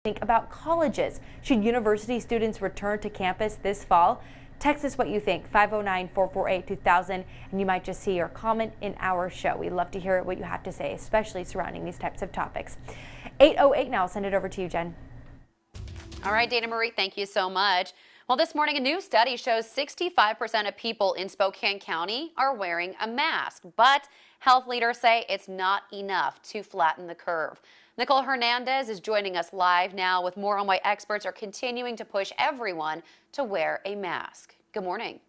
Think about colleges. Should university students return to campus this fall? Text us what you think, 509-448-2000, and you might just see your comment in our show. We love to hear what you have to say, especially surrounding these types of topics. 8:08 now. I'll send it over to you, Jen. All right, Dana Marie, thank you so much. Well, this morning, a new study shows 65% of people in Spokane County are wearing a mask, but health leaders say it's not enough to flatten the curve. Nicole Hernandez is joining us live now with more on why experts are continuing to push everyone to wear a mask. Good morning.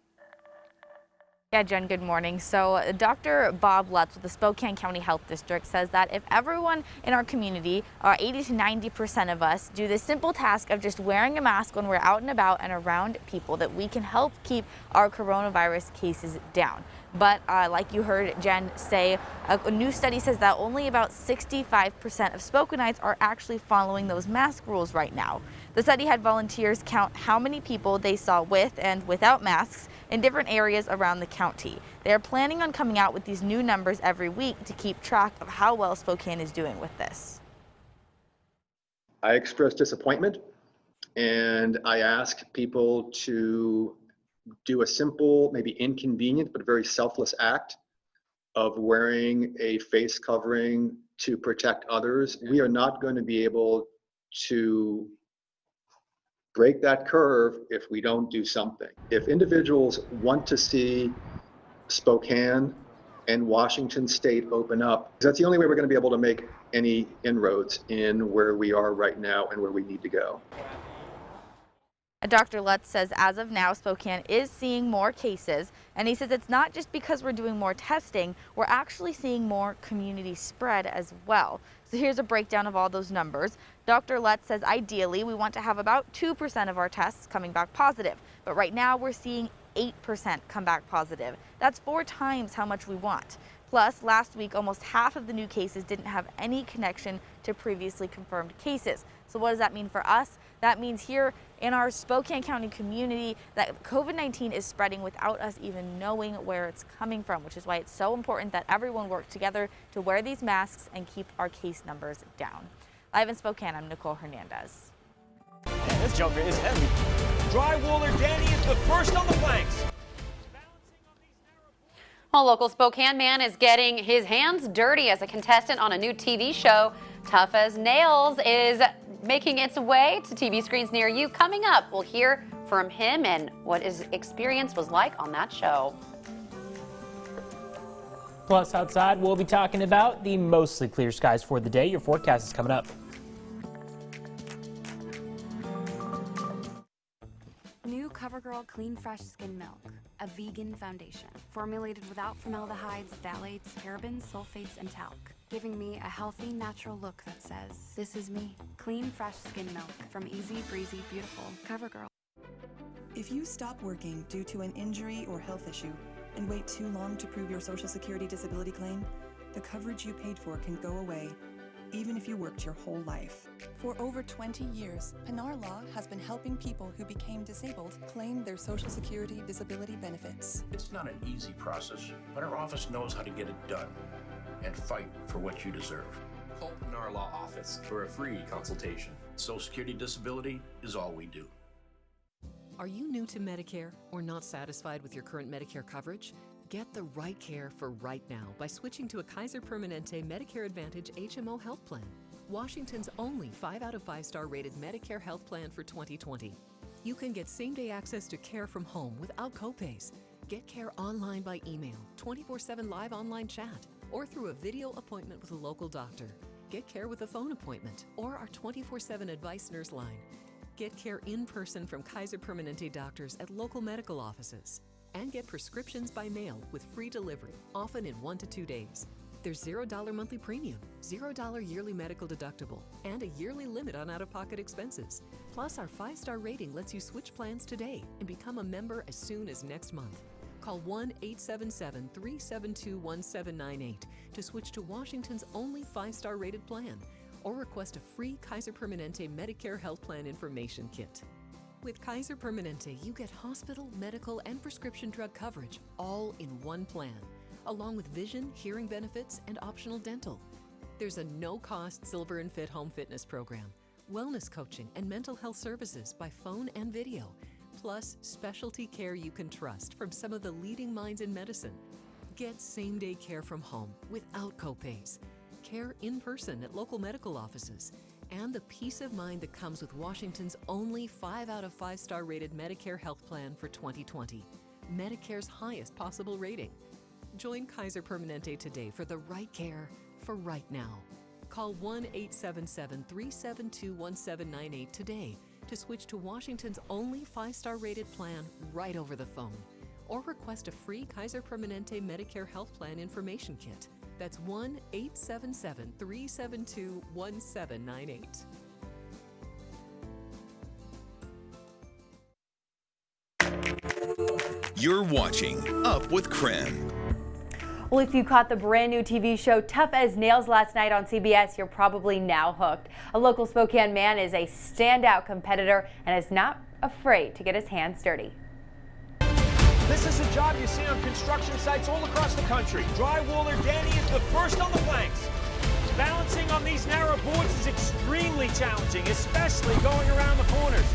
Yeah, Jen, good morning. So Dr. Bob Lutz with the Spokane County Health District says that if everyone in our community, 80 to 90% of us, do the simple task of just wearing a mask when we're out and about and around people, that we can help keep our coronavirus cases down. But like you heard Jen say, a new study says that only about 65% of Spokanites are actually following those mask rules right now. The study had volunteers count how many people they saw with and without masks in different areas around the county. They are planning on coming out with these new numbers every week to keep track of how well Spokane is doing with this. I expressed disappointment, and I asked people to do a simple, maybe inconvenient, but very selfless act of wearing a face covering to protect others. We are not going to be able to break that curve if we don't do something. If individuals want to see Spokane and Washington State open up, that's the only way we're going to be able to make any inroads in where we are right now and where we need to go. Dr. Lutz says as of now, Spokane is seeing more cases, and he says it's not just because we're doing more testing, we're actually seeing more community spread as well. So here's a breakdown of all those numbers. Dr. Lutz says ideally we want to have about 2% of our tests coming back positive, but right now we're seeing 8% come back positive. That's 4 times how much we want. Plus, last week, almost half of the new cases didn't have any connection to previously confirmed cases. So what does that mean for us? That means here in our Spokane County community that COVID-19 is spreading without us even knowing where it's coming from, which is why it's so important that everyone work together to wear these masks and keep our case numbers down. Live in Spokane, I'm Nicole Hernandez. Man, this joker is heavy. Drywooler Danny is the first on the planks. Well, local Spokane man is getting his hands dirty as a contestant on a new TV show. Tough as Nails is making its way to TV screens near you. Coming up, we'll hear from him and what his experience was like on that show. Plus, outside, we'll be talking about the mostly clear skies for the day. Your forecast is coming up. New CoverGirl Clean Fresh Skin Milk, a vegan foundation formulated without formaldehydes, phthalates, parabens, sulfates, and talc, giving me a healthy, natural look that says, this is me. Clean Fresh Skin Milk from Easy Breezy Beautiful CoverGirl. If you stop working due to an injury or health issue and wait too long to prove your Social Security disability claim, the coverage you paid for can go away, even if you worked your whole life. For over 20 years, Pinar Law has been helping people who became disabled claim their Social Security disability benefits. It's not an easy process, but our office knows how to get it done and fight for what you deserve. Call Pinar Law Office for a free consultation. Social Security disability is all we do. Are you new to Medicare or not satisfied with your current Medicare coverage? Get the right care for right now by switching to a Kaiser Permanente Medicare Advantage HMO health plan, Washington's only 5 out of 5 star rated Medicare health plan for 2020. You can get same-day access to care from home without copays. Get care online by email, 24/7 live online chat, or through a video appointment with a local doctor. Get care with a phone appointment or our 24/7 advice nurse line. Get care in person from Kaiser Permanente doctors at local medical offices. And get prescriptions by mail with free delivery, often in 1 to 2 days. There's $0 monthly premium, $0 yearly medical deductible, and a yearly limit on out-of-pocket expenses. Plus, our 5-star rating lets you switch plans today and become a member as soon as next month. Call 1-877-372-1798 to switch to Washington's only 5-star rated plan, or request a free Kaiser Permanente Medicare Health Plan Information Kit. With Kaiser Permanente, you get hospital, medical, and prescription drug coverage all in one plan, along with vision, hearing benefits, and optional dental. There's a no-cost Silver and Fit home fitness program, wellness coaching, and mental health services by phone and video, plus specialty care you can trust from some of the leading minds in medicine. Get same-day care from home without copays, care in person at local medical offices, and the peace of mind that comes with Washington's only 5 out of 5-star rated Medicare health plan for 2020, Medicare's highest possible rating. Join Kaiser Permanente today for the right care for right now. Call 1-877-372-1798 today to switch to Washington's only 5-star rated plan right over the phone, or request a free Kaiser Permanente Medicare Health Plan information kit. That's 1-877-372-1798. You're watching Up with KREM. Well, if you caught the brand new TV show Tough as Nails last night on CBS, you're probably now hooked. A local Spokane man is a standout competitor and is not afraid to get his hands dirty. This is a job you see on construction sites all across the country. Drywaller Danny is the first on the planks. Balancing on these narrow boards is extremely challenging, especially going around the corners.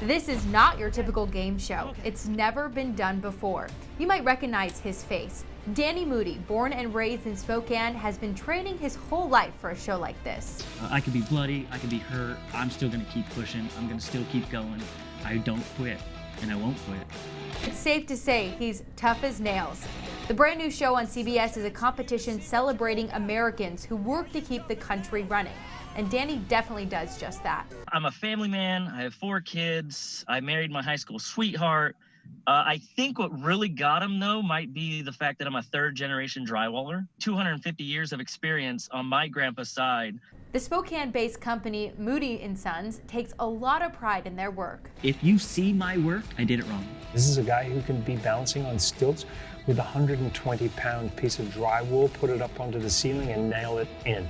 This is not your typical game show. It's never been done before. You might recognize his face. Danny Moody, born and raised in Spokane, has been training his whole life for a show like this. I could be bloody, I could be hurt. I'm still going to keep pushing. I'm going to still keep going. I don't quit, and I won't quit. It's safe to say he's tough as nails. The brand new show on CBS is a competition celebrating Americans who work to keep the country running. And Danny definitely does just that. I'm a family man. I have 4 kids. I married my high school sweetheart. I think what really got him, though, might be the fact that I'm a 3rd-generation drywaller. 250 years of experience on my grandpa's side. The Spokane-based company Moody & Sons takes a lot of pride in their work. If you see my work, I did it wrong. This is a guy who can be balancing on stilts with a 120-pound piece of drywall, put it up onto the ceiling and nail it in.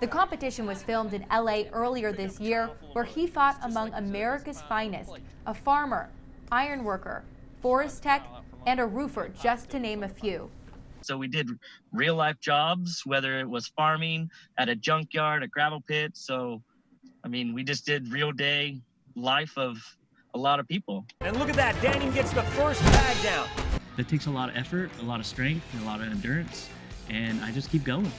The competition was filmed in LA earlier this year, where he fought among America's finest, a farmer, iron worker, forest tech, and a roofer, just to name a few. So we did real life jobs, whether it was farming, at a junkyard, a gravel pit. So, I mean, we just did real day life of a lot of people. And look at that, Danny gets the first bag down. That takes a lot of effort, a lot of strength, and a lot of endurance, and I just keep going.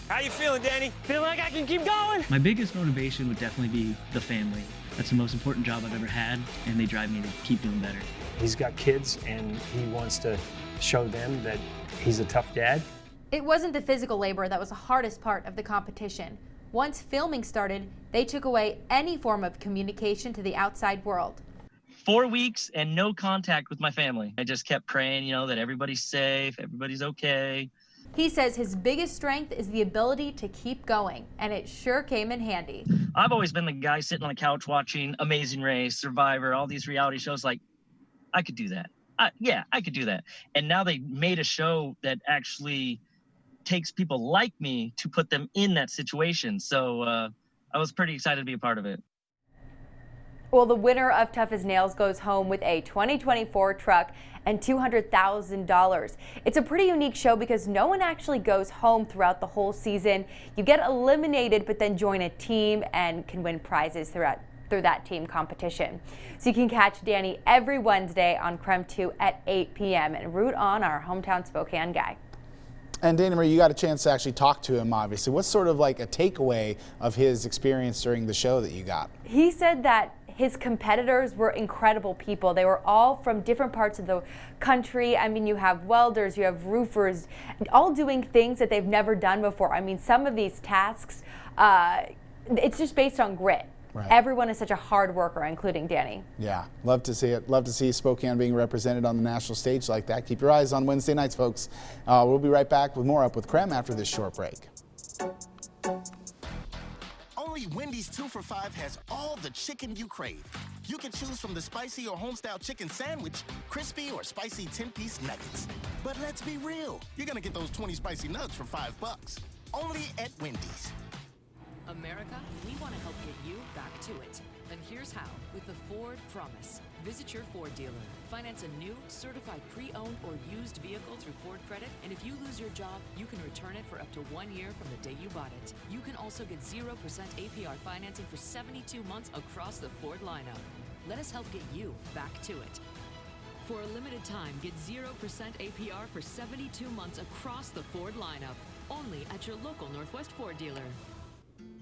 How you feeling, Danny? Feel like I can keep going? My biggest motivation would definitely be the family. That's the most important job I've ever had, and they drive me to keep doing better. He's got kids, and he wants to show them that he's a tough dad. It wasn't the physical labor that was the hardest part of the competition. Once filming started, they took away any form of communication to the outside world. 4 weeks and no contact with my family. I just kept praying, that everybody's safe, everybody's okay. He says his biggest strength is the ability to keep going, and it sure came in handy. I've always been the guy sitting on the couch watching Amazing Race, Survivor, all these reality shows like, I could do that. Yeah, I could do that. And now they made a show that actually takes people like me to put them in that situation. So I was pretty excited to be a part of it. Well, the winner of Tough as Nails goes home with a 2024 truck and $200,000. It's a pretty unique show because no one actually goes home throughout the whole season. You get eliminated, but then join a team and can win prizes through that team competition. So you can catch Danny every Wednesday on KREM 2 at 8 p.m. and root on our hometown Spokane guy. And Dana Marie, you got a chance to actually talk to him, obviously. What's sort of like a takeaway of his experience during the show that you got? He said that his competitors were incredible people. They were all from different parts of the country. I mean, you have welders, you have roofers, all doing things that they've never done before. I mean, some of these tasks, it's just based on grit. Right. Everyone is such a hard worker, including Danny. Yeah, love to see it. Love to see Spokane being represented on the national stage like that. Keep your eyes on Wednesday nights, folks. We'll be right back with more Up with KREM after this short break. Only Wendy's 2 for $5 has all the chicken you crave. You can choose from the spicy or homestyle chicken sandwich, crispy or spicy 10-piece nuggets. But let's be real, you're gonna get those 20 spicy nugs for $5. Only at Wendy's. America, we want to help get you back to it. And here's how, with the Ford Promise. Visit your Ford dealer. Finance a new, certified pre-owned or used vehicle through Ford Credit, and if you lose your job, you can return it for up to 1 year from the day you bought it. You can also get 0% APR financing for 72 months across the Ford lineup. Let us help get you back to it. For a limited time, get 0% APR for 72 months across the Ford lineup, only at your local Northwest Ford dealer.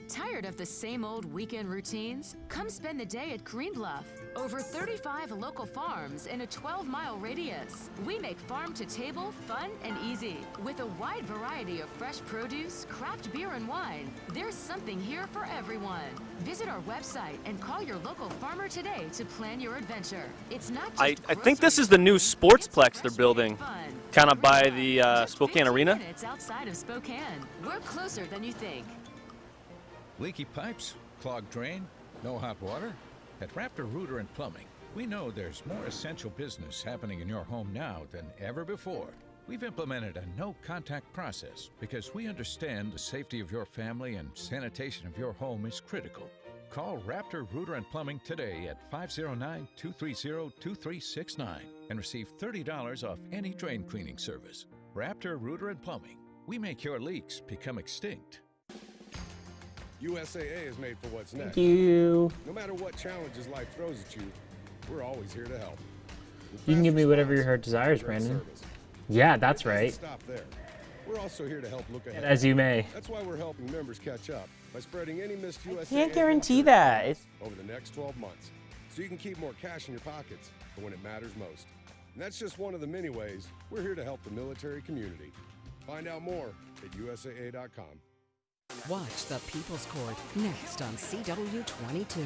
Tired of the same old weekend routines? Come spend the day at Green Bluff. Over 35 local farms in a 12-mile radius. We make farm-to-table fun and easy. With a wide variety of fresh produce, craft beer, and wine, there's something here for everyone. Visit our website and call your local farmer today to plan your adventure. It's not just I think this is the new sportsplex they're building, kind of by the Spokane Arena. Minutes outside of Spokane. We're closer than you think. Leaky pipes, clogged drain, no hot water? At Raptor Rooter and Plumbing, we know there's more essential business happening in your home now than ever before. We've implemented a no-contact process because we understand the safety of your family and sanitation of your home is critical. Call Raptor Rooter and Plumbing today at 509-230-2369 and receive $30 off any drain cleaning service. Raptor Rooter and Plumbing. We make your leaks become extinct. USAA is made for what's next. Thank you. No matter what challenges life throws at you, we're always here to help. You can give me whatever your heart desires, Brandon. Yeah, that's right. Stop there. We're also here to help look ahead. As you may. That's why we're helping members catch up by spreading any missed USAA. Can't guarantee that. Over the next 12 months, so you can keep more cash in your pockets for when it matters most. And that's just one of the many ways we're here to help the military community. Find out more at USAA.com. Watch the People's Court next on CW22.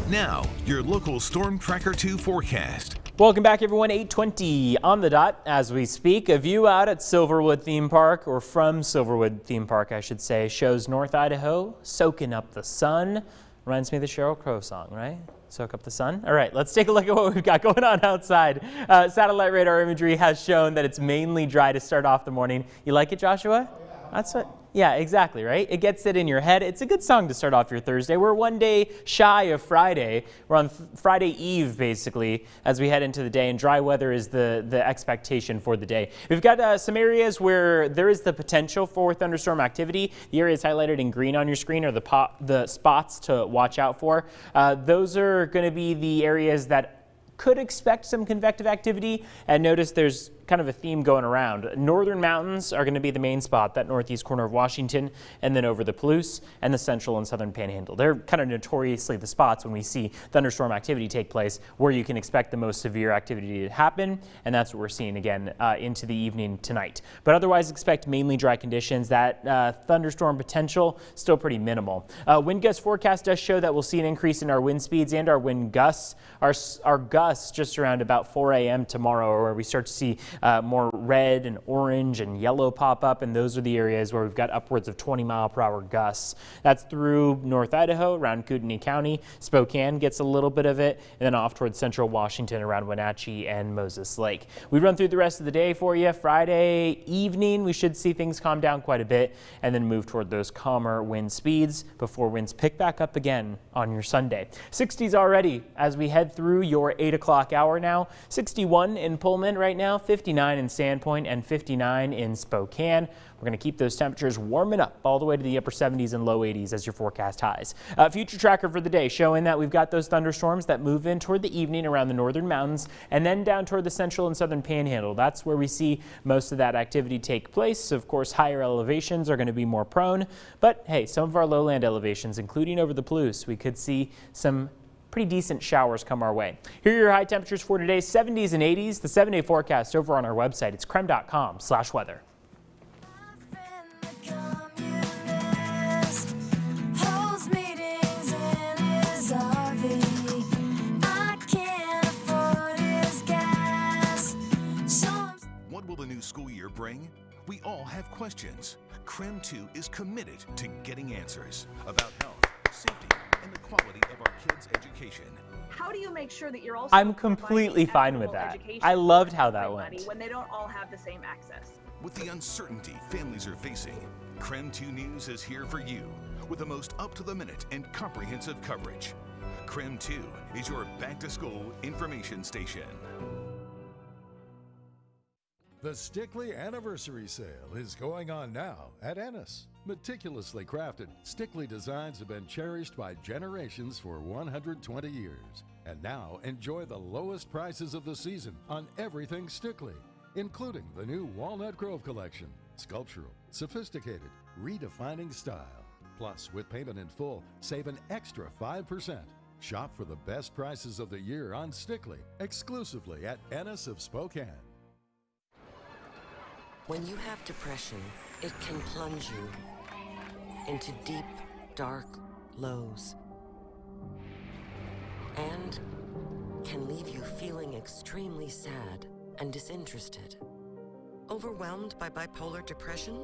Now, your local Storm Tracker 2 forecast. Welcome back, everyone. 8:20 on the dot as we speak. A view out at Silverwood Theme Park, or from Silverwood Theme Park, I should say, shows North Idaho soaking up the sun. Reminds me of the Sheryl Crow song, right? Soak up the sun. All right, let's take a look at what we've got going on outside. Satellite radar imagery has shown that it's mainly dry to start off the morning. You like it, Joshua? That's what. Yeah, exactly, right? It gets it in your head. It's a good song to start off your Thursday. We're one day shy of Friday. We're on Friday Eve, basically, as we head into the day, and dry weather is the expectation for the day. We've got some areas where there is the potential for thunderstorm activity. The areas highlighted in green on your screen are the spots to watch out for. Those are going to be the areas that could expect some convective activity, and notice there's kind of a theme going around. Northern mountains are going to be the main spot, that northeast corner of Washington, and then over the Palouse and the central and southern panhandle. They're kind of notoriously the spots when we see thunderstorm activity take place where you can expect the most severe activity to happen, and that's what we're seeing again into the evening tonight. But otherwise expect mainly dry conditions. That thunderstorm potential still pretty minimal. Wind gust forecast does show that we'll see an increase in our wind speeds and our wind gusts. Our gusts just around about 4 a.m. tomorrow, where we start to see more red and orange and yellow pop up, and those are the areas where we've got upwards of 20-mile-per-hour gusts. That's through North Idaho, around Kootenai County. Spokane gets a little bit of it, and then off towards central Washington around Wenatchee and Moses Lake. We run through the rest of the day for you. Friday evening, we should see things calm down quite a bit and then move toward those calmer wind speeds before winds pick back up again on your Sunday. 60s already as we head through your 8 o'clock hour now. 61 in Pullman right now, 59 in Sandpoint, and 59 in Spokane. We're going to keep those temperatures warming up all the way to the upper 70s and low 80s as your forecast highs. Future tracker for the day showing that we've got those thunderstorms that move in toward the evening around the northern mountains and then down toward the central and southern panhandle. That's where we see most of that activity take place. Of course, higher elevations are going to be more prone, but hey, some of our lowland elevations, including over the Palouse, we could see some pretty decent showers come our way. Here are your high temperatures for today, 70s and 80s. The 7-day forecast over on our website. It's krem.com/weather. What will the new school year bring? We all have questions. KREM 2 is committed to getting answers about health, safety, and the quality of our kids' education. How do you make sure that you're also I'm completely fine with that. I loved how that went. When they don't all have the same access. With the uncertainty families are facing, KREM 2 News is here for you with the most up-to-the-minute and comprehensive coverage. KREM 2 is your back-to-school information station. The Stickley Anniversary Sale is going on now at Ennis. Meticulously crafted, Stickley designs have been cherished by generations for 120 years. And now enjoy the lowest prices of the season on everything Stickley, including the new Walnut Grove collection. Sculptural, sophisticated, redefining style. Plus, with payment in full, save an extra 5%. Shop for the best prices of the year on Stickley, exclusively at Ennis of Spokane. When you have depression, it can plunge you into deep, dark lows and can leave you feeling extremely sad and disinterested. Overwhelmed by bipolar depression?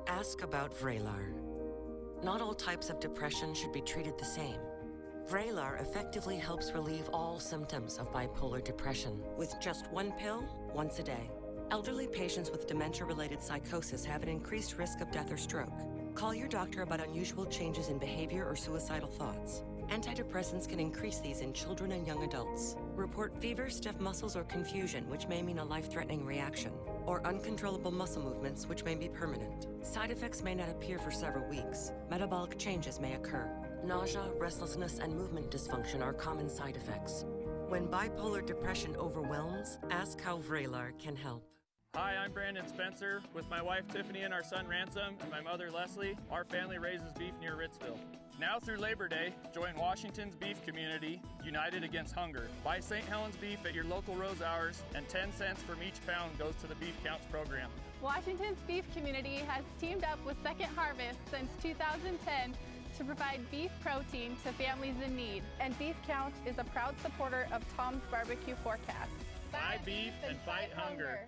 Ask about Vraylar. Not all types of depression should be treated the same. Vraylar effectively helps relieve all symptoms of bipolar depression with just one pill once a day. Elderly patients with dementia-related psychosis have an increased risk of death or stroke. Call your doctor about unusual changes in behavior or suicidal thoughts. Antidepressants can increase these in children and young adults. Report fever, stiff muscles, or confusion, which may mean a life-threatening reaction, or uncontrollable muscle movements, which may be permanent. Side effects may not appear for several weeks. Metabolic changes may occur. Nausea, restlessness, and movement dysfunction are common side effects. When bipolar depression overwhelms, ask how Vraylar can help. Hi, I'm Brandon Spencer. With my wife Tiffany and our son Ransom and my mother Leslie, our family raises beef near Ritzville. Now through Labor Day, join Washington's beef community, united against hunger. Buy St. Helens beef at your local Rose Hours, and 10 cents from each pound goes to the Beef Counts program. Washington's beef community has teamed up with Second Harvest since 2010 to provide beef protein to families in need. And Beef Count is a proud supporter of Tom's Barbecue Forecast. Buy beef and fight hunger.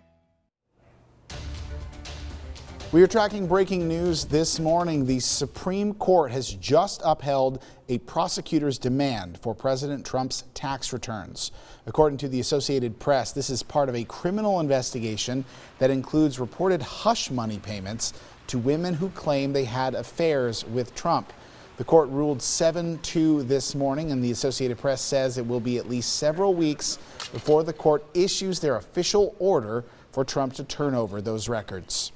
We are tracking breaking news this morning. The Supreme Court has just upheld a prosecutor's demand for President Trump's tax returns. According to the Associated Press, this is part of a criminal investigation that includes reported hush money payments to women who claim they had affairs with Trump. The court ruled 7-2 this morning, and the Associated Press says it will be at least several weeks before the court issues their official order for Trump to turn over those records.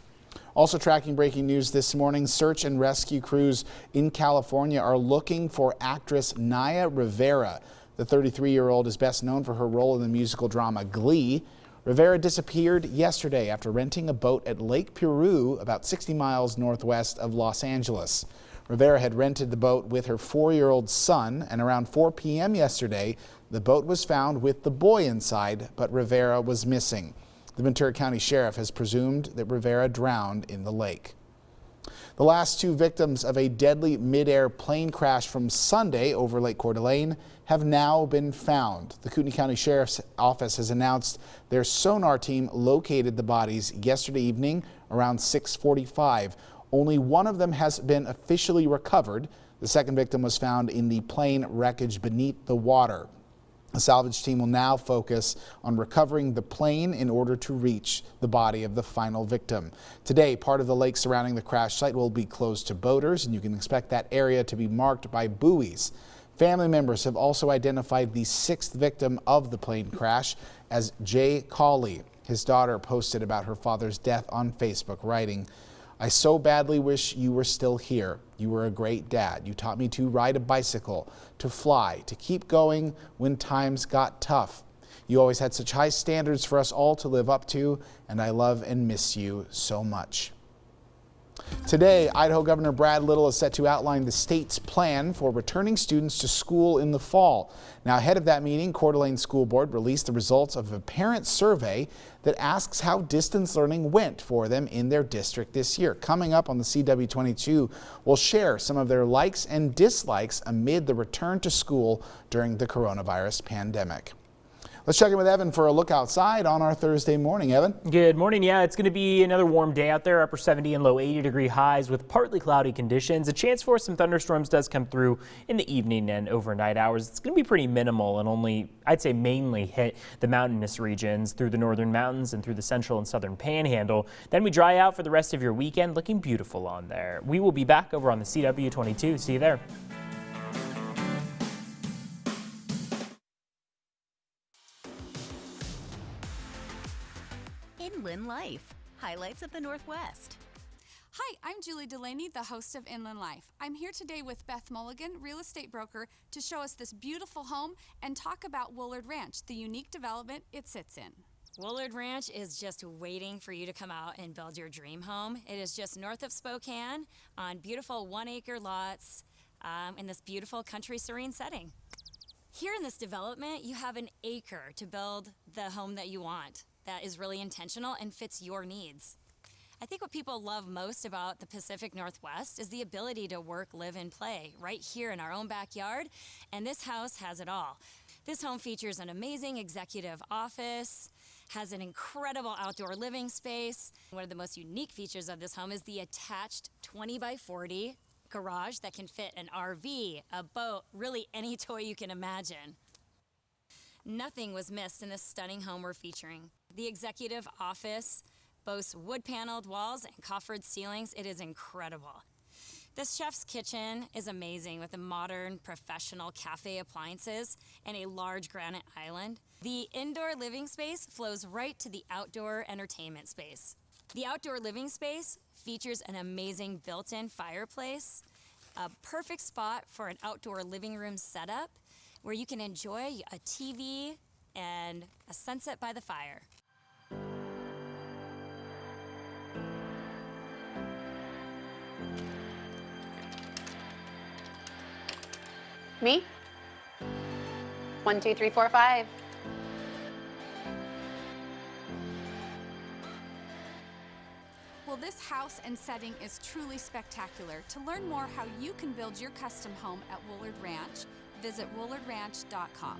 Also tracking breaking news this morning, search and rescue crews in California are looking for actress Naya Rivera. The 33-year-old is best known for her role in the musical drama Glee. Rivera disappeared yesterday after renting a boat at Lake Piru, about 60 miles northwest of Los Angeles. Rivera had rented the boat with her 4-year-old son, and around 4 p.m. yesterday, the boat was found with the boy inside, but Rivera was missing. The Ventura County Sheriff has presumed that Rivera drowned in the lake. The last 2 victims of a deadly mid-air plane crash from Sunday over Lake Coeur d'Alene have now been found. The Kootenai County Sheriff's Office has announced their sonar team located the bodies yesterday evening around 6:45. Only one of them has been officially recovered. The second victim was found in the plane wreckage beneath the water. The salvage team will now focus on recovering the plane in order to reach the body of the final victim. Today, part of the lake surrounding the crash site will be closed to boaters, and you can expect that area to be marked by buoys. Family members have also identified the 6th victim of the plane crash as Jay Cawley. His daughter posted about her father's death on Facebook, writing, "I so badly wish you were still here. You were a great dad. You taught me to ride a bicycle, to fly, to keep going when times got tough. You always had such high standards for us all to live up to, and I love and miss you so much." Today, Idaho Governor Brad Little is set to outline the state's plan for returning students to school in the fall. Now, ahead of that meeting, Coeur d'Alene School Board released the results of a parent survey that asks how distance learning went for them in their district this year. Coming up on the CW22, we'll share some of their likes and dislikes amid the return to school during the coronavirus pandemic. Let's check in with Evan for a look outside on our Thursday morning. Evan? Good morning. Yeah, it's going to be another warm day out there, upper 70 and low 80-degree highs with partly cloudy conditions. A chance for some thunderstorms does come through in the evening and overnight hours. It's going to be pretty minimal and only, I'd say, mainly hit the mountainous regions through the northern mountains and through the central and southern panhandle. Then we dry out for the rest of your weekend, looking beautiful on there. We will be back over on the CW22. See you there. Inland Life, highlights of the Northwest. Hi, I'm Julie Delaney, the host of Inland Life. I'm here today with Beth Mulligan, real estate broker, to show us this beautiful home and talk about Woolard Ranch, the unique development it sits in. Woolard Ranch is just waiting for you to come out and build your dream home. It is just north of Spokane on beautiful 1-acre lots in this beautiful country serene setting. Here in this development, you have an acre to build the home that you want. That is really intentional and fits your needs. I think what people love most about the Pacific Northwest is the ability to work, live, and play right here in our own backyard, and this house has it all. This home features an amazing executive office, has an incredible outdoor living space. One of the most unique features of this home is the attached 20 by 40 garage that can fit an RV, a boat, really any toy you can imagine. Nothing was missed in this stunning home we're featuring. The executive office boasts wood-paneled walls and coffered ceilings. It is incredible. This chef's kitchen is amazing with the modern professional cafe appliances and a large granite island. The indoor living space flows right to the outdoor entertainment space. The outdoor living space features an amazing built-in fireplace, a perfect spot for an outdoor living room setup where you can enjoy a TV and a sunset by the fire. Me? 1, 2, 3, 4, 5. Well, this house and setting is truly spectacular. To learn more how you can build your custom home at Woolard Ranch, visit WoolardRanch.com.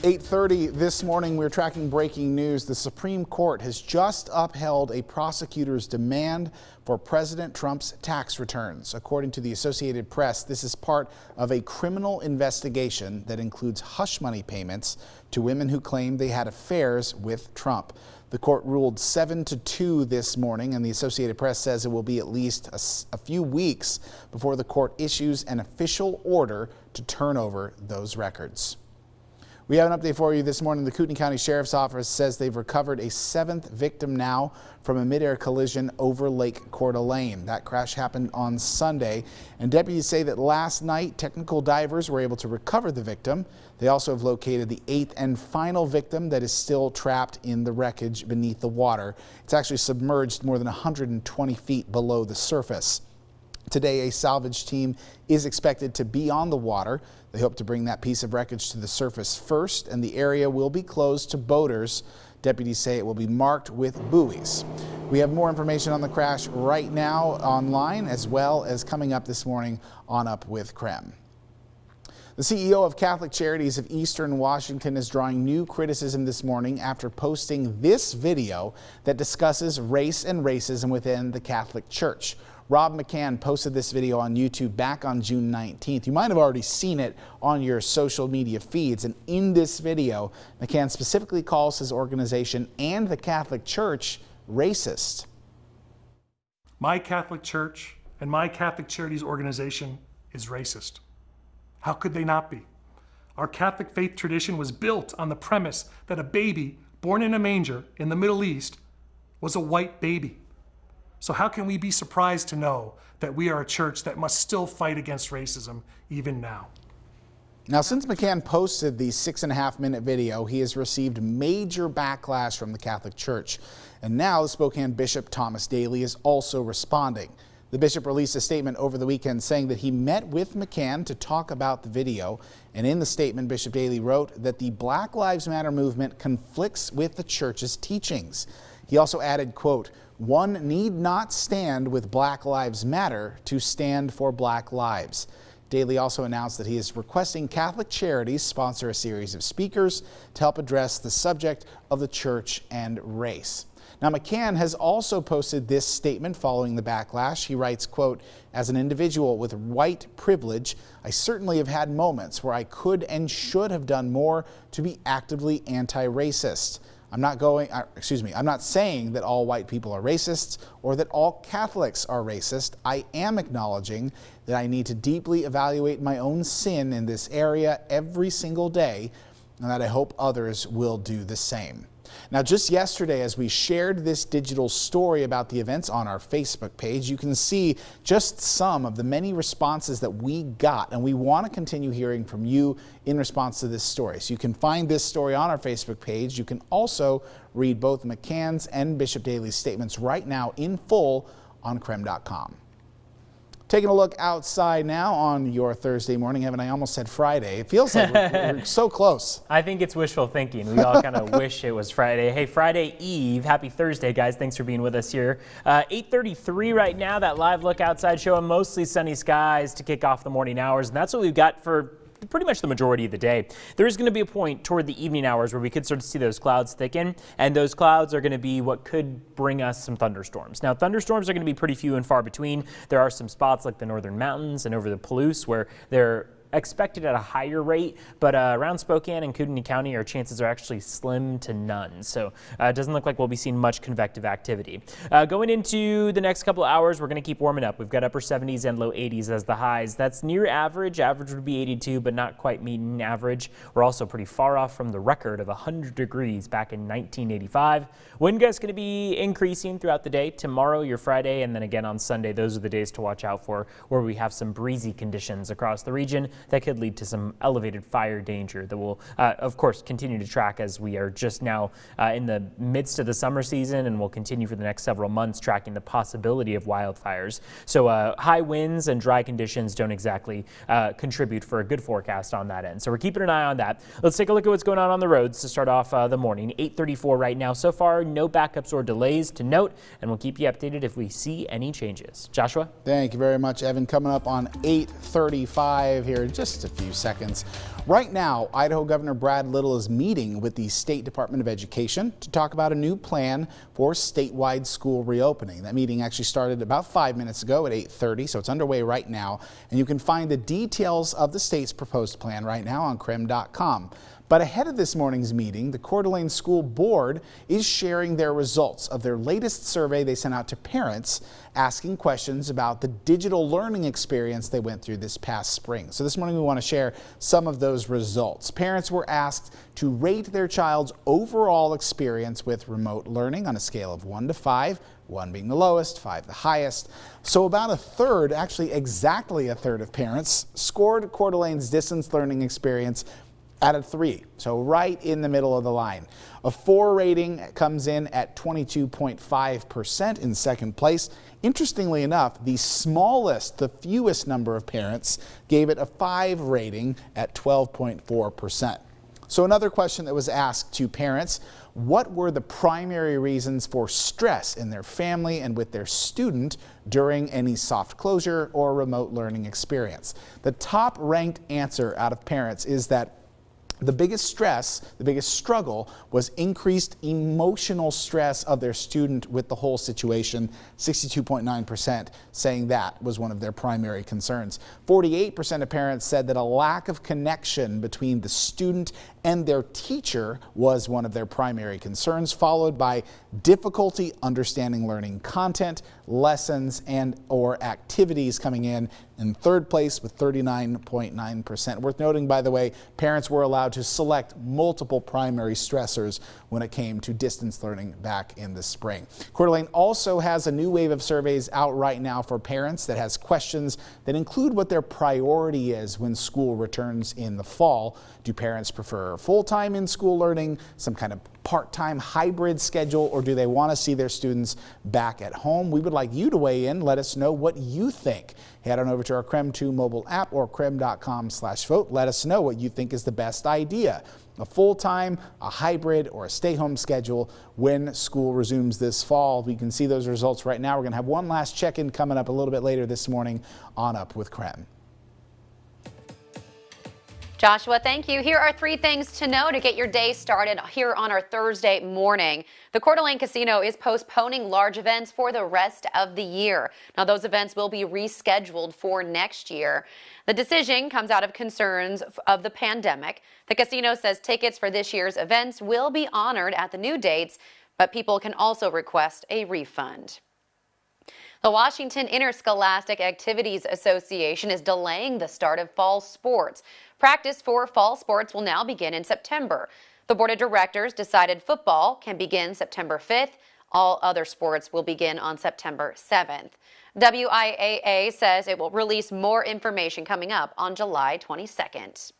8:30 this morning, we're tracking breaking news. The Supreme Court has just upheld a prosecutor's demand for President Trump's tax returns. According to the Associated Press, this is part of a criminal investigation that includes hush money payments to women who claim they had affairs with Trump. The court ruled 7-2 this morning, and the Associated Press says it will be at least a few weeks before the court issues an official order to turn over those records. We have an update for you this morning. The Kootenai County Sheriff's Office says they've recovered a 7th victim now from a midair collision over Lake Coeur d'Alene. That crash happened on Sunday, and deputies say that last night technical divers were able to recover the victim. They also have located the 8th and final victim that is still trapped in the wreckage beneath the water. It's actually submerged more than 120 feet below the surface. Today, a salvage team is expected to be on the water. They hope to bring that piece of wreckage to the surface first, and the area will be closed to boaters. Deputies say it will be marked with buoys. We have more information on the crash right now online, as well as coming up this morning on Up with KREM. The CEO of Catholic Charities of Eastern Washington is drawing new criticism this morning after posting this video that discusses race and racism within the Catholic Church. Rob McCann posted this video on YouTube back on June 19th. You might have already seen it on your social media feeds. And in this video, McCann specifically calls his organization and the Catholic Church racist. My Catholic Church and my Catholic Charities organization is racist. How could they not be? Our Catholic faith tradition was built on the premise that a baby born in a manger in the Middle East was a white baby. So how can we be surprised to know that we are a church that must still fight against racism even now? Now, since McCann posted the 6.5-minute video, he has received major backlash from the Catholic Church. And now the Spokane Bishop Thomas Daly is also responding. The bishop released a statement over the weekend saying that he met with McCann to talk about the video. And in the statement, Bishop Daly wrote that the Black Lives Matter movement conflicts with the church's teachings. He also added, quote, "One need not stand with Black Lives Matter to stand for Black lives." Daley also announced that he is requesting Catholic Charities sponsor a series of speakers to help address the subject of the church and race. Now, McCann has also posted this statement following the backlash. He writes, quote, "As an individual with white privilege, I certainly have had moments where I could and should have done more to be actively anti-racist. I'm not saying that all white people are racists or that all Catholics are racist. I am acknowledging that I need to deeply evaluate my own sin in this area every single day, and that I hope others will do the same." Now, just yesterday, as we shared this digital story about the events on our Facebook page, you can see just some of the many responses that we got, and we want to continue hearing from you in response to this story. So you can find this story on our Facebook page. You can also read both McCann's and Bishop Daley's statements right now in full on KREM.com. Taking a look outside now on your Thursday morning. Evan, I almost said Friday. It feels like we're so close. I think it's wishful thinking. We all kind of wish it was Friday. Hey, Friday Eve. Happy Thursday, guys. Thanks for being with us here. 8:33 right now. That live look outside showing mostly sunny skies to kick off the morning hours. And that's what we've got for pretty much the majority of the day. There is going to be a point toward the evening hours where we could start to see those clouds thicken, and those clouds are going to be what could bring us some thunderstorms. Now, thunderstorms are going to be pretty few and far between. There are some spots like the northern mountains and over the Palouse where they're expected at a higher rate, but around Spokane and Kootenai County, our chances are actually slim to none. So it doesn't look like we'll be seeing much convective activity. Going into the next couple of hours, we're going to keep warming up. We've got upper 70s and low 80s as the highs. That's near average. Average would be 82, but not quite meeting average. We're also pretty far off from the record of 100 degrees back in 1985. Wind gusts going to be increasing throughout the day. Tomorrow, your Friday, and then again on Sunday. Those are the days to watch out for, where we have some breezy conditions across the region that could lead to some elevated fire danger that will, of course, continue to track as we are just now in the midst of the summer season, and will continue for the next several months tracking the possibility of wildfires. So high winds and dry conditions don't exactly contribute for a good forecast on that end. So we're keeping an eye on that. Let's take a look at what's going on the roads to start off the morning. 8:34 right now. So far, no backups or delays to note, and we'll keep you updated if we see any changes. Joshua? Thank you very much, Evan. Coming up on 8:35 here in just a few seconds. Right now, Idaho Governor Brad Little is meeting with the State Department of Education to talk about a new plan for statewide school reopening. That meeting actually started about 5 minutes ago at 8:30, so it's underway right now. And you can find the details of the state's proposed plan right now on KREM.com. But ahead of this morning's meeting, the Coeur d'Alene School Board is sharing their results of their latest survey they sent out to parents, asking questions about the digital learning experience they went through this past spring. So this morning we want to share some of those results. Parents were asked to rate their child's overall experience with remote learning on a scale of 1 to 5, 1 being the lowest, 5 the highest. So about a third, actually exactly a third of parents scored Coeur d'Alene's distance learning experience at a 3, so right in the middle of the line. A 4 rating comes in at 22.5% in second place. Interestingly enough, the smallest, the fewest number of parents gave it a 5 rating at 12.4%. So another question that was asked to parents, what were the primary reasons for stress in their family and with their student during any soft closure or remote learning experience? The top ranked answer out of parents is that the biggest stress, the biggest struggle was increased emotional stress of their student with the whole situation. 62.9% saying that was one of their primary concerns. 48% of parents said that a lack of connection between the student and their teacher was one of their primary concerns, followed by difficulty understanding learning content, lessons, and or activities coming in third place with 39.9%. Worth noting, by the way, parents were allowed to select multiple primary stressors when it came to distance learning back in the spring. Coeur d'Alene also has a new wave of surveys out right now for parents that has questions that include what their priority is when school returns in the fall. Do parents prefer full-time in-school learning, some kind of part-time hybrid schedule, or do they want to see their students back at home? We would like you to weigh in. Let us know what you think. Head on over to our KREM 2 mobile app or krem.com/vote. Let us know what you think is the best idea. A full-time, a hybrid, or a stay-home schedule when school resumes this fall. We can see those results right now. We're going to have one last check-in coming up a little bit later this morning on Up with KREM. Joshua, thank you. Here are 3 things to know to get your day started here on our Thursday morning. The Coeur d'Alene Casino is postponing large events for the rest of the year. Now, those events will be rescheduled for next year. The decision comes out of concerns of the pandemic. The casino says tickets for this year's events will be honored at the new dates, but people can also request a refund. The Washington Interscholastic Activities Association is delaying the start of fall sports. Practice for fall sports will now begin in September. The board of directors decided football can begin September 5th. All other sports will begin on September 7th. WIAA says it will release more information coming up on July 22nd.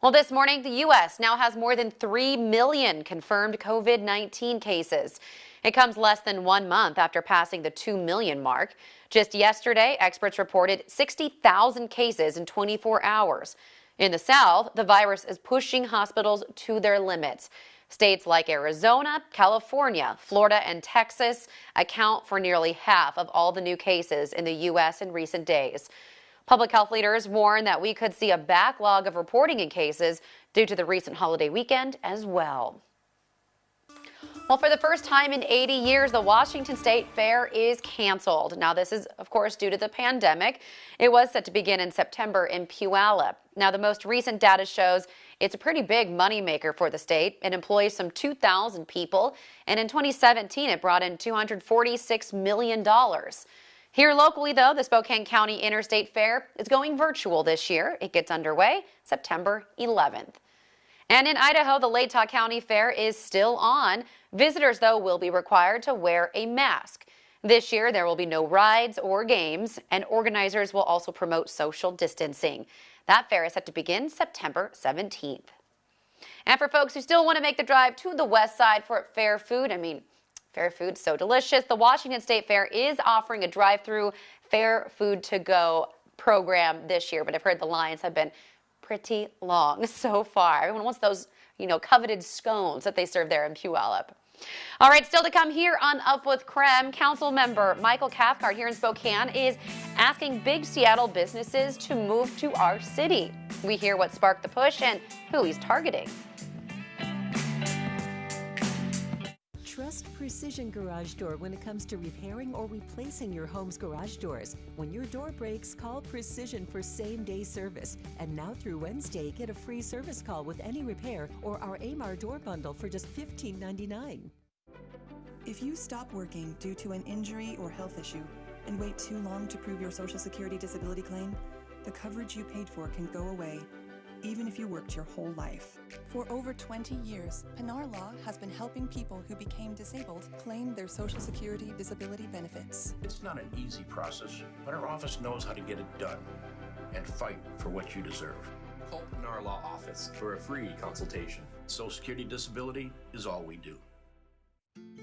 Well, this morning, the U.S. now has more than 3 million confirmed COVID-19 cases. It comes less than 1 month after passing the 2 million mark. Just yesterday, experts reported 60,000 cases in 24 hours. In the South, the virus is pushing hospitals to their limits. States like Arizona, California, Florida, and Texas account for nearly half of all the new cases in the U.S. in recent days. Public health leaders warn that we could see a backlog of reporting in cases due to the recent holiday weekend as well. Well, for the first time in 80 years, the Washington State Fair is canceled. Now, this is, of course, due to the pandemic. It was set to begin in September in Puyallup. Now, the most recent data shows it's a pretty big moneymaker for the state. It employs some 2,000 people, and in 2017, it brought in $246 million. Here locally, though, the Spokane County Interstate Fair is going virtual this year. It gets underway September 11th. And in Idaho, the Latah County Fair is still on. Visitors, though, will be required to wear a mask. This year, there will be no rides or games, and organizers will also promote social distancing. That fair is set to begin September 17th. And for folks who still want to make the drive to the west side for fair food, fair food's so delicious, the Washington State Fair is offering a drive-through fair food to go program this year, but I've heard the lines have been pretty long so far. Everyone wants those, coveted scones that they serve there in Puyallup. All right, still to come here on Up with KREM, Council Member Michael Cathcart here in Spokane is asking big Seattle businesses to move to our city. We hear what sparked the push and who he's targeting. Trust Precision Garage Door when it comes to repairing or replacing your home's garage doors. When your door breaks, call Precision for same-day service. And now through Wednesday, get a free service call with any repair or our AMAR door bundle for just $15.99. If you stop working due to an injury or health issue and wait too long to prove your Social Security disability claim, the coverage you paid for can go away, even if you worked your whole life. For over 20 years, Pinar Law has been helping people who became disabled claim their Social Security disability benefits. It's not an easy process, but our office knows how to get it done and fight for what you deserve. Call Pinar Law Office for a free consultation. Social Security disability is all we do.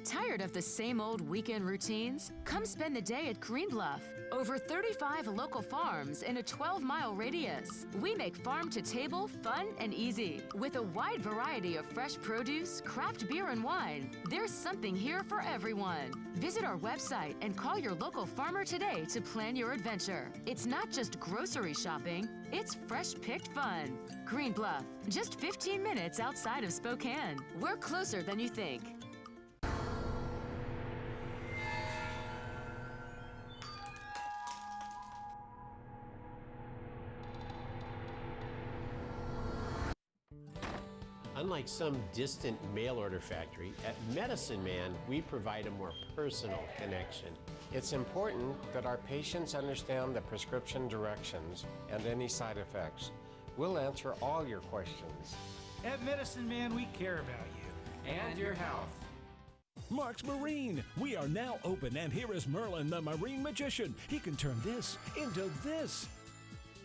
Tired of the same old weekend routines? Come spend the day at Green Bluff. Over 35 local farms in a 12-mile radius. We make farm-to-table fun and easy. With a wide variety of fresh produce, craft beer, and wine, there's something here for everyone. Visit our website and call your local farmer today to plan your adventure. It's not just grocery shopping, it's fresh-picked fun. Green Bluff, just 15 minutes outside of Spokane. We're closer than you think. Unlike some distant mail-order factory, at Medicine Man, we provide a more personal connection. It's important that our patients understand the prescription directions and any side effects. We'll answer all your questions. At Medicine Man, we care about you and your health. Mark's Marine. We are now open, and here is Merlin, the Marine Magician. He can turn this into this.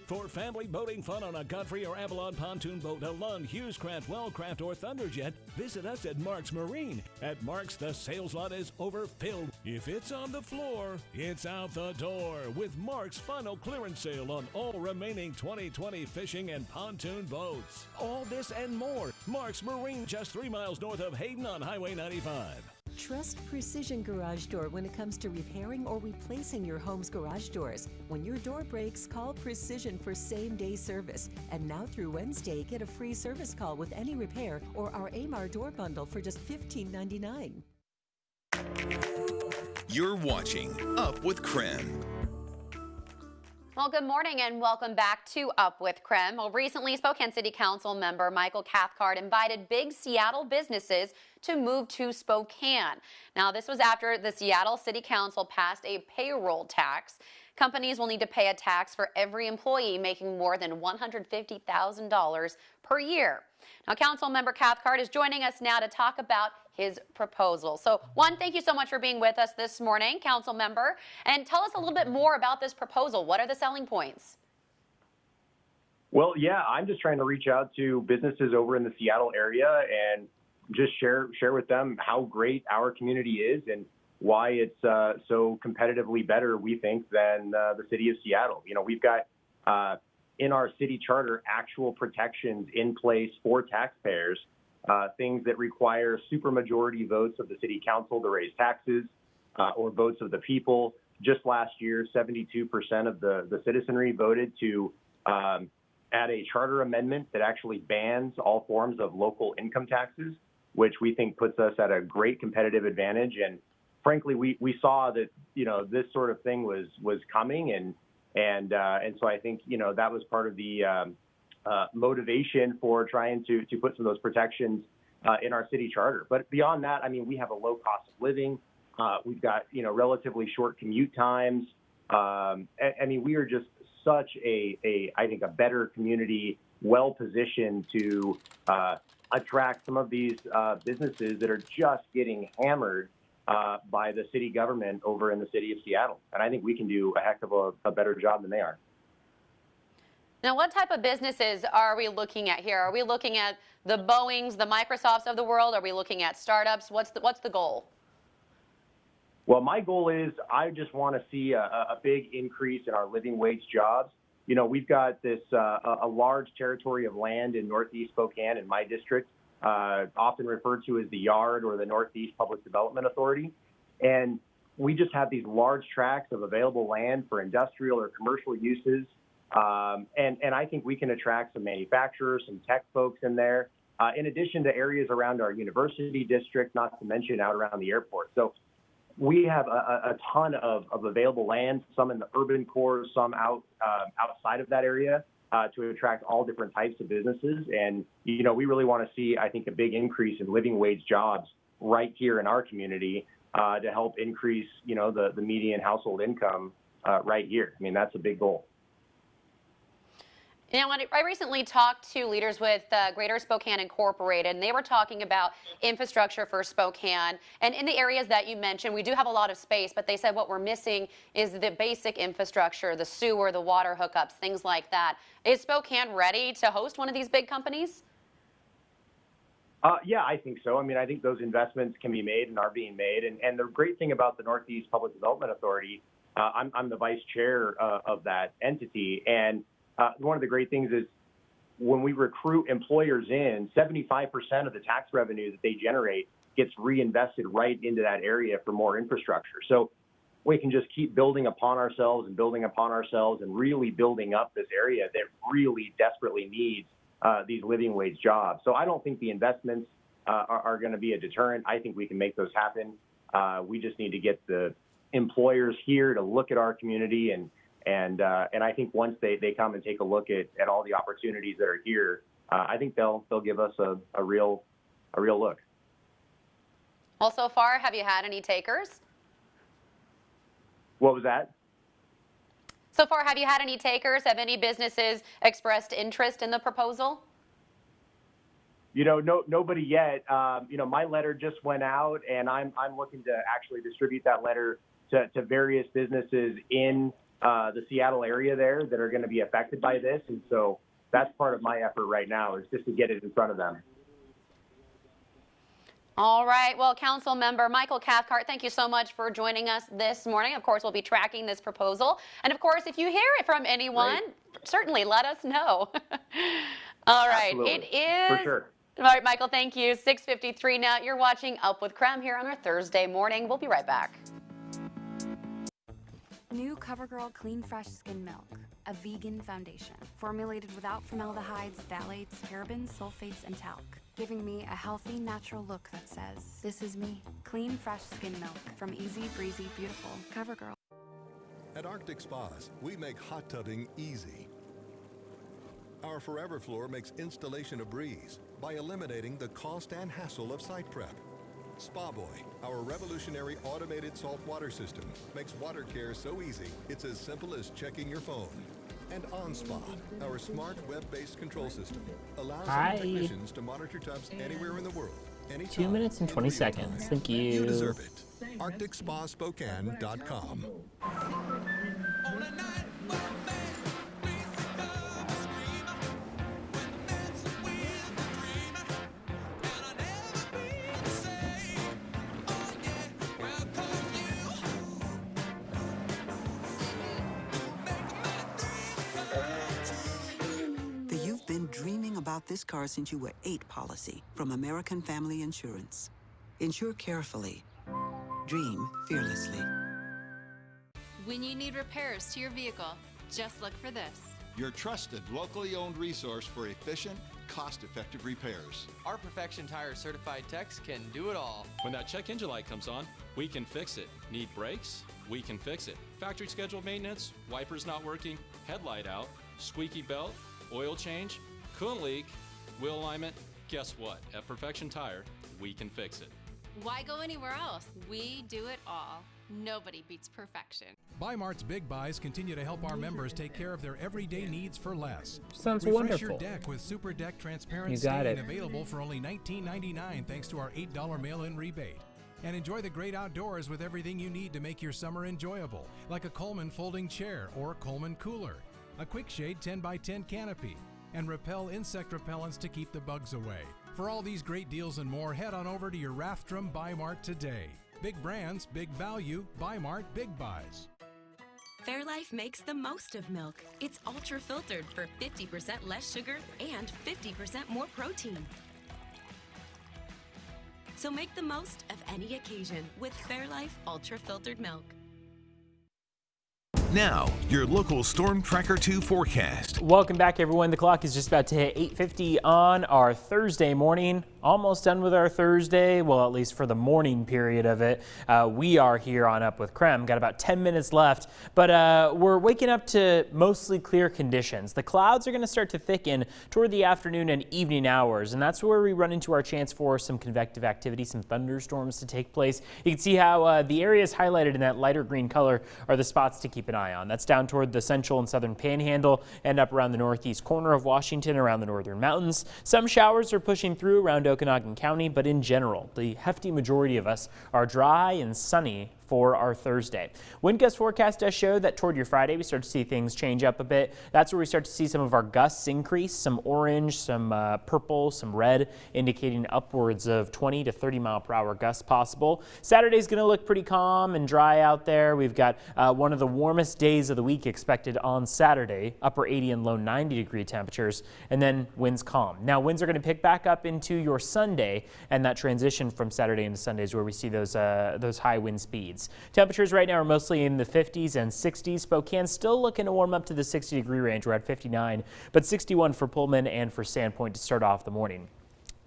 For family boating fun on a Godfrey or Avalon pontoon boat, a Lund, Hughescraft, Wellcraft, or Thunderjet, visit us at Mark's Marine. At Mark's, the sales lot is overfilled. If it's on the floor, it's out the door with Mark's final clearance sale on all remaining 2020 fishing and pontoon boats. All this and more. Mark's Marine, just 3 miles north of Hayden on Highway 95. Trust Precision Garage Door when it comes to repairing or replacing your home's garage doors. When your door breaks, call Precision for same-day service. And now through Wednesday, get a free service call with any repair or our AMAR door bundle for just $15.99. You're watching Up with KREM. Well, good morning and welcome back to Up with KREM. Well, recently, Spokane City Council member Michael Cathcart invited big Seattle businesses to move to Spokane. Now, this was after the Seattle City Council passed a payroll tax. Companies will need to pay a tax for every employee making more than $150,000 per year. Now, Council member Cathcart is joining us now to talk about his proposal. So, one, thank you so much for being with us this morning, Council member, and tell us a little bit more about this proposal. What are the selling points? Well, yeah, I'm just trying to reach out to businesses over in the Seattle area and just share with them how great our community is and why it's so competitively better, we think, than the city of Seattle. You know, we've got in our city charter actual protections in place for taxpayers, things that require supermajority votes of the city council to raise taxes or votes of the people. Just last year, 72% of the citizenry voted to add a charter amendment that actually bans all forms of local income taxes, which we think puts us at a great competitive advantage. And frankly, we saw that, you know, this sort of thing was coming, and so I think, you know, that was part of the motivation for trying to put some of those protections in our city charter. But beyond that, I mean, we have a low cost of living. We've got, you know, relatively short commute times. I mean, we are just such I think, a better community, well positioned to attract some of these businesses that are just getting hammered by the city government over in the city of Seattle. And I think we can do a heck of a better job than they are. Now, what type of businesses are we looking at here? Are we looking at the Boeings, the Microsofts of the world? Are we looking at startups? What's the goal? Well, my goal is I just want to see a big increase in our living wage jobs. You know, we've got this a large territory of land in Northeast Spokane in my district, often referred to as the Yard or the Northeast Public Development Authority. And we just have these large tracts of available land for industrial or commercial uses. And I think we can attract some manufacturers, some tech folks in there, in addition to areas around our university district, not to mention out around the airport. So we have a ton of available land, some in the urban core, some outside of that area, to attract all different types of businesses. And, you know, we really want to see, I think, a big increase in living wage jobs right here in our community to help increase, you know, the median household income right here. I mean, that's a big goal. You know, I recently talked to leaders with Greater Spokane Incorporated, and they were talking about infrastructure for Spokane. And in the areas that you mentioned, we do have a lot of space, but they said what we're missing is the basic infrastructure, the sewer, the water hookups, things like that. Is Spokane ready to host one of these big companies? Yeah, I think so. I mean, I think those investments can be made and are being made. And the great thing about the Northeast Public Development Authority, I'm the vice chair of that entity. And one of the great things is when we recruit employers in, 75% of the tax revenue that they generate gets reinvested right into that area for more infrastructure. So we can just keep building upon ourselves and really building up this area that really desperately needs these living wage jobs. So I don't think the investments are going to be a deterrent. I think we can make those happen. We just need to get the employers here to look at our community, and I think once they come and take a look at all the opportunities that are here, I think they'll give us a real look. Well, so far, have you had any takers? What was that? So far, have you had any takers? Have any businesses expressed interest in the proposal? You know, nobody yet. You know, my letter just went out, and I'm looking to actually distribute that letter to various businesses in the Seattle area there that are going to be affected by this. And so that's part of my effort right now, is just to get it in front of them. All right. Well, Council Member Michael Cathcart, thank you so much for joining us this morning. Of course, we'll be tracking this proposal. And of course, if you hear it from anyone, certainly let us know. All right. Absolutely. It is for sure. All right, Michael, thank you. 6:53 now. You're watching Up with KREM here on our Thursday morning. We'll be right back. New CoverGirl Clean Fresh Skin Milk, a vegan foundation formulated without formaldehydes, phthalates, parabens, sulfates, and talc, giving me a healthy, natural look that says, this is me. Clean Fresh Skin Milk from Easy Breezy Beautiful CoverGirl. At Arctic Spas, we make hot tubbing easy. Our Forever Floor makes installation a breeze by eliminating the cost and hassle of site prep. Spa Boy, our revolutionary automated salt water system, makes water care so easy, it's as simple as checking your phone. And OnSpa, our smart web-based control system, allows our technicians to monitor tubs anywhere in the world, anytime. 2 minutes and 20 seconds. Thank you. You deserve it. ArcticSpaSpokane.com. You've been dreaming about this car since you were 8 policy from American Family Insurance. Insure carefully. Dream fearlessly. When you need repairs to your vehicle, just look for this. Your trusted, locally owned resource for efficient, cost-effective repairs. Our Perfection Tire certified techs can do it all. When that check engine light comes on, we can fix it. Need brakes? We can fix it. Factory scheduled maintenance, wipers not working, headlight out, squeaky belt, oil change, coolant leak, wheel alignment. Guess what? At Perfection Tire, we can fix it. Why go anywhere else? We do it all. Nobody beats perfection. Bi-Mart's Big Buys continue to help our members take care of their everyday needs for less. Sounds Refresh wonderful. your deck with Super Deck Transparent You got Stain, it. available for only $19.99 thanks to our $8 mail-in rebate. And enjoy the great outdoors with everything you need to make your summer enjoyable, like a Coleman folding chair or Coleman cooler, a Quick Shade 10x10 canopy, and Repel insect repellents to keep the bugs away. For all these great deals and more, head on over to your Rathdrum Bi-Mart today. Big brands, big value, Bi-Mart Big Buys. Fairlife makes the most of milk. It's ultra filtered for 50% less sugar and 50% more protein. So make the most of any occasion with Fairlife Ultra Filtered Milk. Now, your local Storm Tracker 2 forecast. Welcome back, everyone. The clock is just about to hit 8:50 on our Thursday morning. Almost done with our Thursday, well, at least for the morning period of it. We are here on Up with KREM. Got about 10 minutes left, but we're waking up to mostly clear conditions. The clouds are going to start to thicken toward the afternoon and evening hours, and that's where we run into our chance for some convective activity, some thunderstorms to take place. You can see how the areas highlighted in that lighter green color are the spots to keep an eye on. That's down toward the central and southern panhandle and up around the northeast corner of Washington, around the northern mountains. Some showers are pushing through around Okanagan County, but in general, the hefty majority of us are dry and sunny for our Thursday. Wind gust forecast does show that toward your Friday, we start to see things change up a bit. That's where we start to see some of our gusts increase, some orange, some purple, some red, indicating upwards of 20 to 30 mile per hour gusts possible. Saturday's going to look pretty calm and dry out there. We've got one of the warmest days of the week expected on Saturday, upper 80 and low 90 degree temperatures, and then winds calm. Now, winds are going to pick back up into your Sunday, and that transition from Saturday into Sunday is where we see those high wind speeds. Temperatures right now are mostly in the 50s and 60s. Spokane still looking to warm up to the 60-degree range. We're at 59, but 61 for Pullman and for Sandpoint to start off the morning.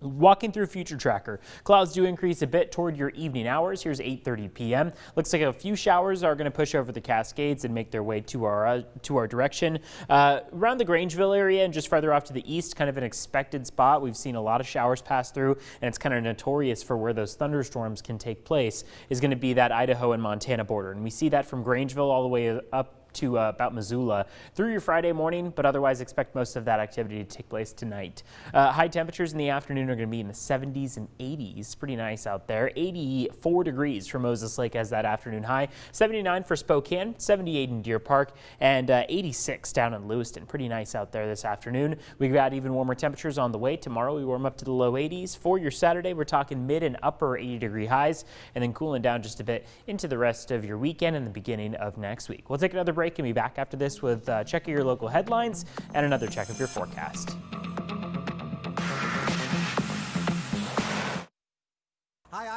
Walking through Future Tracker, clouds do increase a bit toward your evening hours. Here's 8:30 p.m. Looks like a few showers are going to push over the Cascades and make their way to our direction. Around the Grangeville area and just farther off to the east, kind of an expected spot. We've seen a lot of showers pass through, and it's kind of notorious for where those thunderstorms can take place, is going to be that Idaho and Montana border. And we see that from Grangeville all the way up to about Missoula through your Friday morning, but otherwise expect most of that activity to take place tonight. High temperatures in the afternoon are going to be in the 70s and 80s. Pretty nice out there. 84 degrees for Moses Lake as that afternoon high. 79 for Spokane, 78 in Deer Park, and 86 down in Lewiston. Pretty nice out there this afternoon. We've got even warmer temperatures on the way. Tomorrow we warm up to the low 80s. For your Saturday, we're talking mid and upper 80-degree highs, and then cooling down just a bit into the rest of your weekend and the beginning of next week. We'll take another break and be back after this with check of your local headlines and another check of your forecast.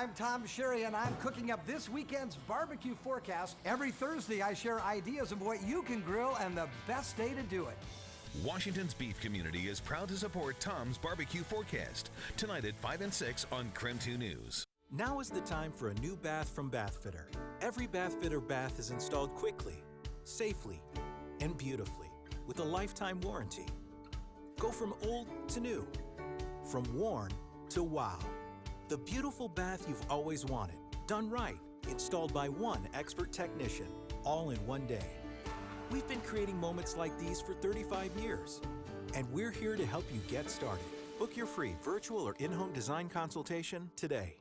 I'm Tom Sherry, and I'm cooking up this weekend's barbecue forecast. Every Thursday, I share ideas of what you can grill and the best day to do it. Washington's beef community is proud to support Tom's Barbecue Forecast, tonight at 5 and 6 on KREM 2 News. Now is the time for a new bath from Bathfitter. Every Bathfitter bath is installed quickly, safely, and beautifully with a lifetime warranty. Go from old to new, from worn to wow. The beautiful bath you've always wanted, done right, installed by one expert technician, all in one day. We've been creating moments like these for 35 years, and we're here to help you get started. Book your free virtual or in-home design consultation today.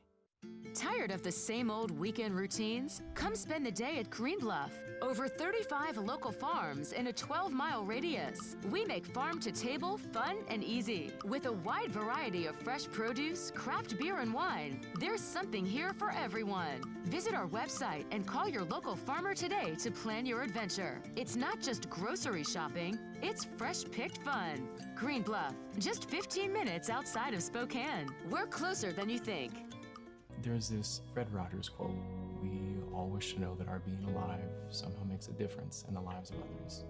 Tired of the same old weekend routines? Come spend the day at Green Bluff. Over 35 local farms in a 12-mile radius. We make farm-to-table fun and easy. With a wide variety of fresh produce, craft beer, and wine, there's something here for everyone. Visit our website and call your local farmer today to plan your adventure. It's not just grocery shopping, it's fresh-picked fun. Green Bluff, just 15 minutes outside of Spokane. We're closer than you think. There's this Fred Rogers quote, "We all wish to know that our being alive somehow makes a difference in the lives of others."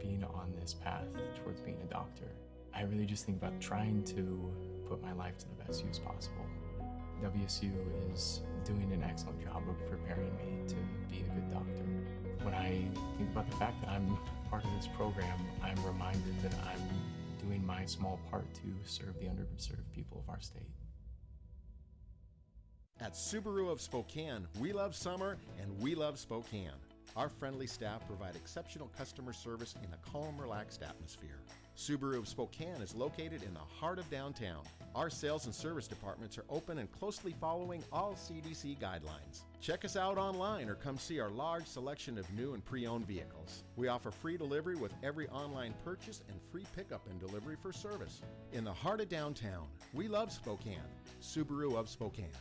Being on this path towards being a doctor, I really just think about trying to put my life to the best use possible. WSU is doing an excellent job of preparing me to be a good doctor. When I think about the fact that I'm part of this program, I'm reminded that I'm doing my small part to serve the underserved people of our state. At Subaru of Spokane, we love summer and we love Spokane. Our friendly staff provide exceptional customer service in a calm, relaxed atmosphere. Subaru of Spokane is located in the heart of downtown. Our sales and service departments are open and closely following all CDC guidelines. Check us out online or come see our large selection of new and pre-owned vehicles. We offer free delivery with every online purchase and free pickup and delivery for service. In the heart of downtown, we love Spokane. Subaru of Spokane.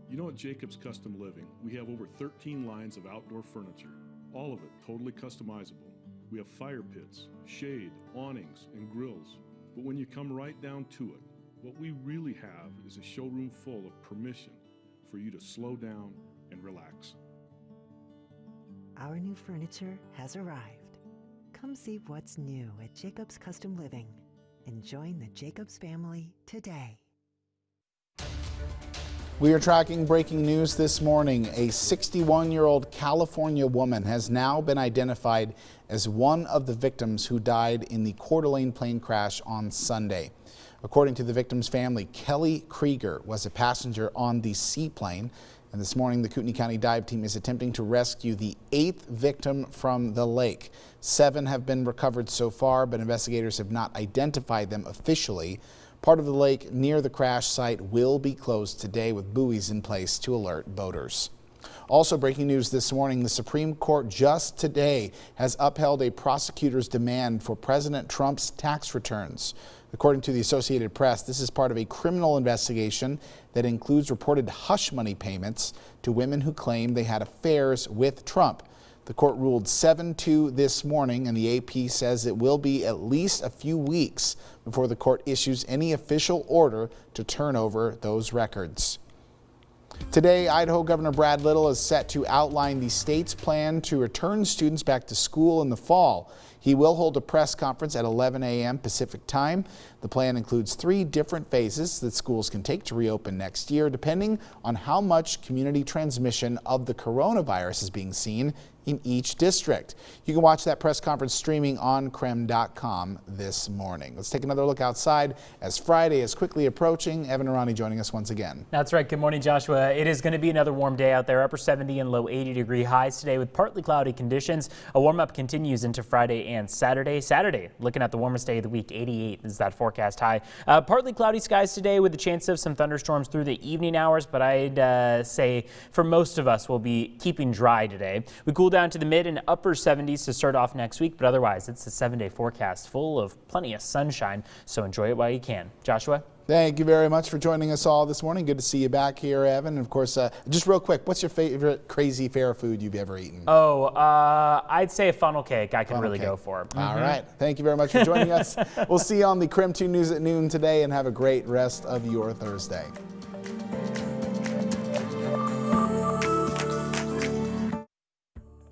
You know, at Jacobs Custom Living, we have over 13 lines of outdoor furniture, all of it totally customizable. We have fire pits, shade, awnings, and grills. But when you come right down to it, what we really have is a showroom full of permission for you to slow down and relax. Our new furniture has arrived. Come see what's new at Jacobs Custom Living and join the Jacobs family today. We are tracking breaking news this morning. A 61-year-old California woman has now been identified as one of the victims who died in the Coeur d'Alene plane crash on Sunday. According to the victim's family, Kelly Krieger was a passenger on the seaplane. And this morning, the Kootenai County Dive Team is attempting to rescue the 8th victim from the lake. 7 have been recovered so far, but investigators have not identified them officially. Part of the lake near the crash site will be closed today with buoys in place to alert boaters. Also breaking news this morning, the Supreme Court just today has upheld a prosecutor's demand for President Trump's tax returns. According to the Associated Press, this is part of a criminal investigation that includes reported hush money payments to women who claim they had affairs with Trump. The court ruled 7-2 this morning, and the AP says it will be at least a few weeks before the court issues any official order to turn over those records. Today, Idaho Governor Brad Little is set to outline the state's plan to return students back to school in the fall. He will hold a press conference at 11 a.m. Pacific time. The plan includes 3 different phases that schools can take to reopen next year, depending on how much community transmission of the coronavirus is being seen in each district. You can watch that press conference streaming on KREM.com this morning. Let's take another look outside as Friday is quickly approaching. Evan Arani joining us once again. That's right. Good morning, Joshua. It is going to be another warm day out there. Upper 70 and low 80-degree highs today with partly cloudy conditions. A warm-up continues into Friday and Saturday. Looking at the warmest day of the week, 88 is that forecast high. Partly cloudy skies today with the chance of some thunderstorms through the evening hours, but I'd say for most of us we'll be keeping dry today. We cool down to the mid and upper 70s to start off next week, but otherwise it's a 7-day forecast full of plenty of sunshine, so enjoy it while you can. Joshua? Thank you very much for joining us all this morning. Good to see you back here, Evan. And of course, just real quick, what's your favorite crazy fair food you've ever eaten? Oh, I'd say a funnel cake I can really go for. All right. Thank you very much for joining us. We'll see you on the KREM 2 News at noon today, and have a great rest of your Thursday.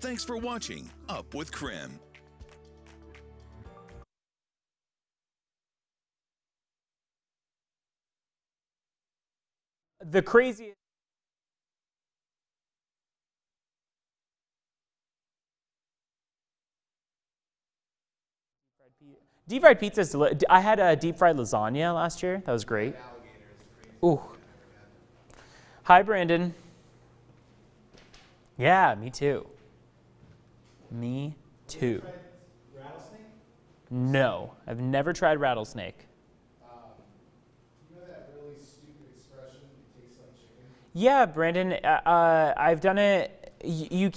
Thanks for watching Up with KREM. The craziest. Deep fried pizza is delicious. I had a deep fried lasagna last year. That was great. Ooh. Hi, Brandon. Yeah, me too. Me too. Rattlesnake? No, I've never tried rattlesnake. You know that really stupid expression, it tastes like chicken? Yeah, Brandon, I've done it. You can't.